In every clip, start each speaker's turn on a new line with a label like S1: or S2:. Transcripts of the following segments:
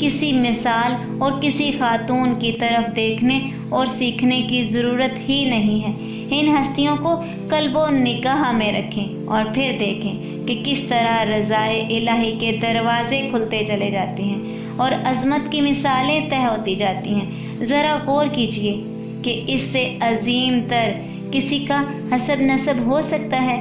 S1: کسی مثال اور کسی خاتون کی طرف دیکھنے اور سیکھنے کی ضرورت ہی نہیں ہے۔ ان ہستیوں کو قلب و نگاہ میں رکھیں اور پھر دیکھیں کہ کس طرح رضائے الہی کے دروازے کھلتے چلے جاتے ہیں اور عظمت کی مثالیں طے ہوتی جاتی ہیں۔ ذرا غور کیجئے کہ اس سے عظیم تر کسی کا حسب نسب ہو سکتا ہے؟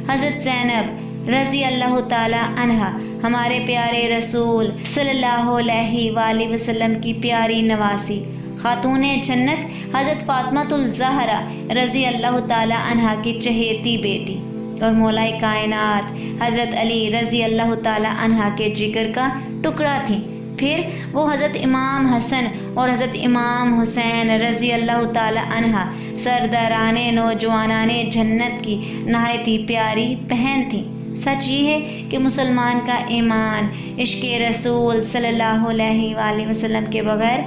S1: حضرت زینب رضی اللہ تعالی عنہا ہمارے پیارے رسول صلی اللہ علیہ وآلہ وسلم کی پیاری نواسی، خاتون جنت حضرت فاطمۃ الزہرا رضی اللہ تعالی عنہا کی چہیتی بیٹی اور مولا کائنات حضرت علی رضی اللہ تعالی عنہا کے جگر کا ٹکڑا تھیں۔ پھر وہ حضرت امام حسن اور حضرت امام حسین رضی اللہ تعالی عنہا سرداران نوجوانان جنت کی نہایت ہی پیاری بہن تھیں۔ سچ یہ ہے کہ مسلمان کا ایمان عشق رسول صلی اللہ علیہ وآلہ وسلم کے بغیر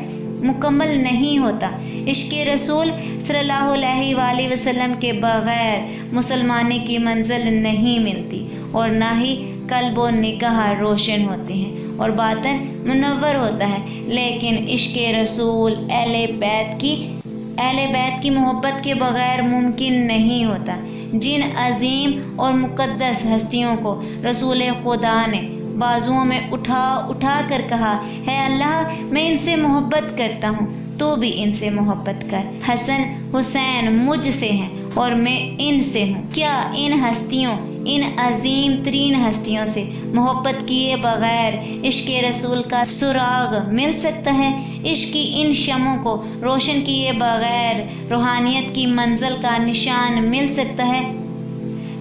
S1: مکمل نہیں ہوتا۔ عشق رسول صلی اللہ علیہ وآلہ وسلم کے بغیر مسلمانی کی منزل نہیں ملتی اور نہ ہی قلب و نگاہ روشن ہوتے ہیں اور باطن منور ہوتا ہے۔ لیکن عشق رسول اہل بیت کی محبت کے بغیر ممکن نہیں ہوتا۔ جن عظیم اور مقدس ہستیوں کو رسول خدا نے بازوؤں میں اٹھا کر کہا، ہے اللہ میں ان سے محبت کرتا ہوں، تو بھی ان سے محبت کر۔ حسن حسین مجھ سے ہیں اور میں ان سے ہوں۔ کیا ان ہستیوں، ان عظیم ترین ہستیوں سے محبت کیے بغیر عشق رسول کا سراغ مل سکتا ہے؟ عشق کی ان شمعوں کو روشن کیے بغیر روحانیت کی منزل کا نشان مل سکتا ہے؟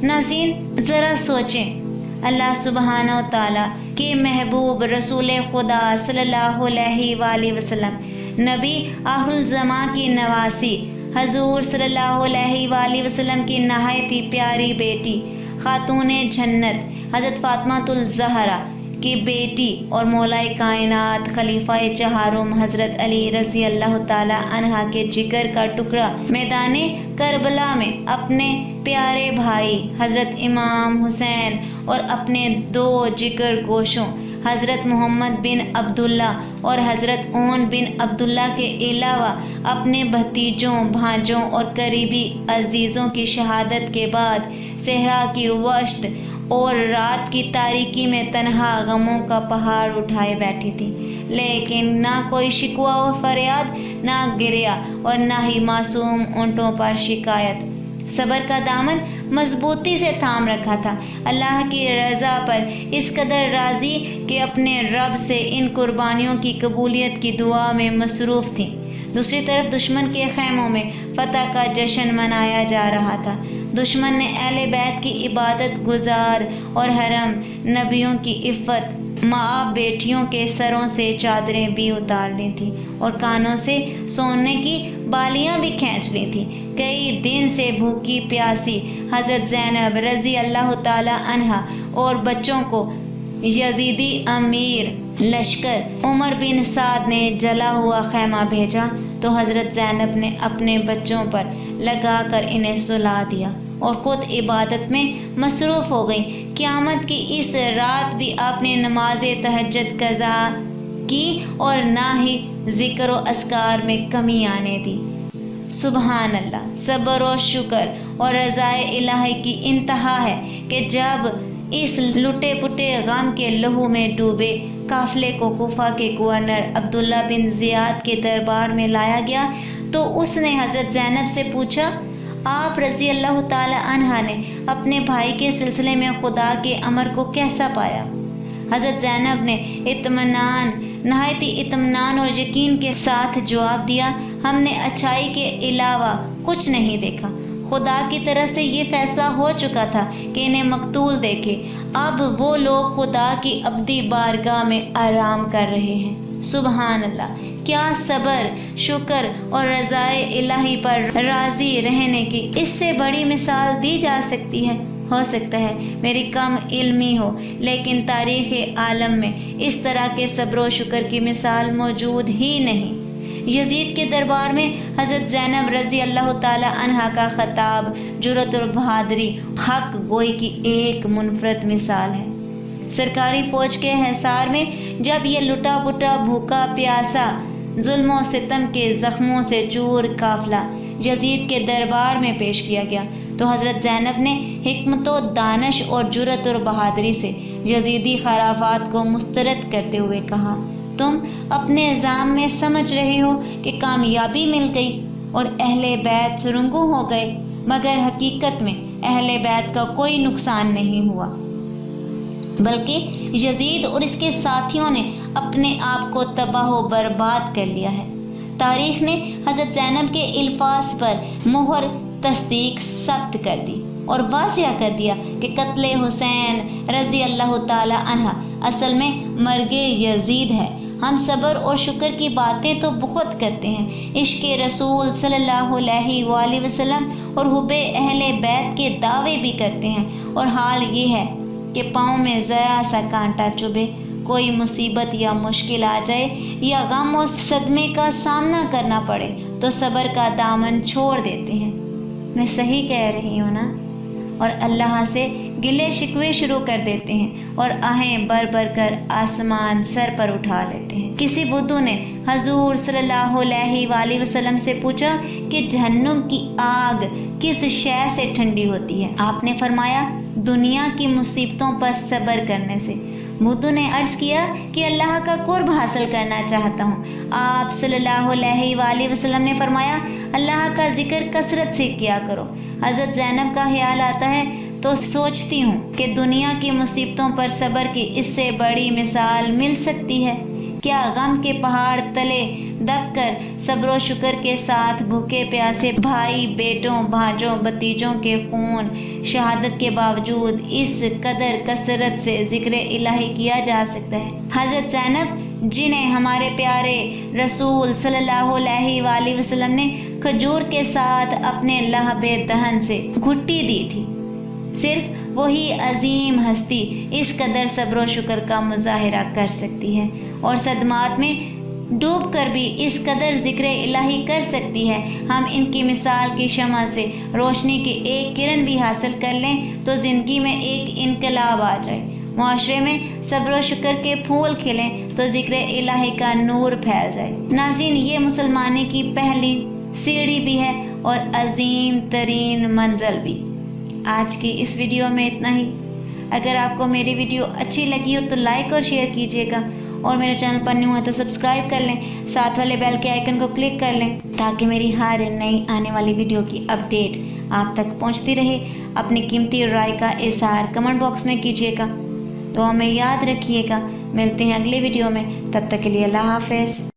S1: ناظرین ذرا سوچیں، اللہ سبحانہ و تعالیٰ کے محبوب رسول خدا صلی اللہ علیہ وآلہ وسلم، نبی آخر الزماں کی نواسی حضور صلی اللہ علیہ وآلہ وسلم کی نہایت ہی پیاری بیٹی، خاتون جنت حضرت فاطمۃ الزہرا کی بیٹی اور مولا کائنات خلیفہ چہارم حضرت علی رضی اللہ تعالی عنہ کے جگر کا ٹکڑا میدان کربلا میں اپنے پیارے بھائی حضرت امام حسین اور اپنے دو جگر گوشوں حضرت محمد بن عبداللہ اور حضرت اون بن عبداللہ کے علاوہ اپنے بھتیجوں، بھانجوں اور قریبی عزیزوں کی شہادت کے بعد صحرا کی وشت اور رات کی تاریکی میں تنہا غموں کا پہاڑ اٹھائے بیٹھی تھی، لیکن نہ کوئی شکوہ و فریاد، نہ گریہ اور نہ ہی معصوم اونٹوں پر شکایت۔ صبر کا دامن مضبوطی سے تھام رکھا تھا، اللہ کی رضا پر اس قدر راضی کہ اپنے رب سے ان قربانیوں کی قبولیت کی دعا میں مصروف تھیں۔ دوسری طرف دشمن کے خیموں میں فتح کا جشن منایا جا رہا تھا۔ دشمن نے اہل بیت کی عبادت گزار اور حرم نبیوں کی عفت ماں بیٹیوں کے سروں سے چادریں بھی اتار لی تھیں اور کانوں سے سونے کی بالیاں بھی کھینچ لی تھیں۔ کئی دن سے بھوکی پیاسی حضرت زینب رضی اللہ تعالی عنہا اور بچوں کو یزیدی امیر لشکر عمر بن سعد نے جلا ہوا خیمہ بھیجا تو حضرت زینب نے اپنے بچوں پر لگا کر انہیں سلا دیا اور خود عبادت میں مصروف ہو گئی۔ قیامت کی اس رات بھی آپ نے نماز تہجد قضا کی اور نہ ہی ذکر و اذکار میں کمی آنے دی۔ سبحان اللہ، صبر و شکر اور رضائے الہی کی انتہا ہے کہ جب اس لٹے پٹے غم کے لہو میں ڈوبے قافلے کو کوفہ کے گورنر عبداللہ بن زیاد کے دربار میں لایا گیا تو اس نے حضرت زینب سے پوچھا، آپ رضی اللہ تعالی عنہ نے اپنے بھائی کے سلسلے میں خدا کے امر کو کیسا پایا؟ حضرت زینب نے نہایت اطمینان اور یقین کے ساتھ جواب دیا، ہم نے اچھائی کے علاوہ کچھ نہیں دیکھا۔ خدا کی طرف سے یہ فیصلہ ہو چکا تھا کہ انہیں مقتول دیکھے، اب وہ لوگ خدا کی ابدی بارگاہ میں آرام کر رہے ہیں۔ سبحان اللہ، کیا صبر، شکر اور رضائے الہی پر راضی رہنے کی اس سے بڑی مثال دی جا سکتی ہے؟ ہو سکتا ہے میری کم علمی ہو، لیکن تاریخ عالم میں اس طرح کے صبر و شکر کی مثال موجود ہی نہیں۔ یزید کے دربار میں حضرت زینب رضی اللہ تعالی عنہا کا خطاب جرأت اور بہادری، حق گوئی کی ایک منفرد مثال ہے۔ سرکاری فوج کے حصار میں جب یہ لٹا پٹا بھوکا پیاسا ظلم و ستم کے زخموں سے چور قافلہ یزید کے دربار میں پیش کیا گیا تو حضرت زینب نے حکمت و دانش اور جرأت اور بہادری سے یزیدی خرافات کو مسترد کرتے ہوئے کہا، تم اپنے نظام میں سمجھ رہے ہو کہ کامیابی مل گئی اور اہل بیت سرنگوں ہو گئے، مگر حقیقت میں اہل بیت کا کوئی نقصان نہیں ہوا، بلکہ یزید اور اس کے ساتھیوں نے اپنے آپ کو تباہ و برباد کر لیا ہے۔ تاریخ نے حضرت زینب کے الفاظ پر مہر تصدیق ثبت کر دی اور واضح کر دیا کہ قتل حسین رضی اللہ تعالی عنہ اصل میں مرگ یزید ہے۔ ہم صبر اور شکر کی باتیں تو بہت کرتے ہیں، عشق رسول صلی اللہ علیہ وآلہ وسلم اور حب اہل بیت کے دعوے بھی کرتے ہیں، اور حال یہ ہے کہ پاؤں میں ذرا سا کانٹا چبھے، کوئی مصیبت یا مشکل آ جائے یا غم و صدمے کا سامنا کرنا پڑے تو صبر کا دامن چھوڑ دیتے ہیں۔ میں صحیح کہہ رہی ہوں نا؟ اور اللہ سے گلے شکوے شروع کر دیتے ہیں اور آہیں بھر بھر کر آسمان سر پر اٹھا لیتے ہیں۔ کسی بدھو نے حضور صلی اللہ علیہ وآلہ وسلم سے پوچھا کہ جہنم کی آگ کس شے سے ٹھنڈی ہوتی ہے؟ آپ نے فرمایا، دنیا کی مصیبتوں پر صبر کرنے سے۔ بدھو نے عرض کیا کہ اللہ کا قرب حاصل کرنا چاہتا ہوں۔ آپ صلی اللہ علیہ وآلہ وسلم نے فرمایا، اللہ کا ذکر کثرت سے کیا کرو۔ حضرت زینب کا خیال آتا ہے تو سوچتی ہوں کہ دنیا کی مصیبتوں پر صبر کی اس سے بڑی مثال مل سکتی ہے کیا؟ غم کے پہاڑ تلے دب کر صبر و شکر کے ساتھ بھوکے پیاسے بھائی بیٹوں بھانجوں بھتیجوں کے خون شہادت کے باوجود اس قدر کثرت سے ذکر الہی کیا جا سکتا ہے۔ حضرت زینب جنہیں ہمارے پیارے رسول صلی اللہ علیہ وآلہ وسلم نے کھجور کے ساتھ اپنے لہب دہن سے گھٹی دی تھی، صرف وہی عظیم ہستی اس قدر صبر و شکر کا مظاہرہ کر سکتی ہے اور صدمات میں ڈوب کر بھی اس قدر ذکر الہی کر سکتی ہے۔ ہم ان کی مثال کی شمع سے روشنی کی ایک کرن بھی حاصل کر لیں تو زندگی میں ایک انقلاب آ جائے، معاشرے میں صبر و شکر کے پھول کھلیں تو ذکر الہی کا نور پھیل جائے۔ ناظرین، یہ مسلمانی کی پہلی سیڑھی بھی ہے اور عظیم ترین منزل بھی۔ آج کی اس ویڈیو میں اتنا ہی۔ اگر آپ کو میری ویڈیو اچھی لگی ہو تو لائک اور شیئر کیجیے گا، اور میرے چینل پر نیو ہے تو سبسکرائب کر لیں، ساتھ والے بیل کے آئیکن کو کلک کر لیں تاکہ میری ہر نئی آنے والی ویڈیو کی اپڈیٹ آپ تک پہنچتی رہے۔ اپنی قیمتی رائے کا اظہار کمنٹ باکس میں کیجیے گا، تو ہمیں یاد رکھیے گا۔ ملتے ہیں اگلے ویڈیو میں، تب تک کے لیے اللہ حافظ۔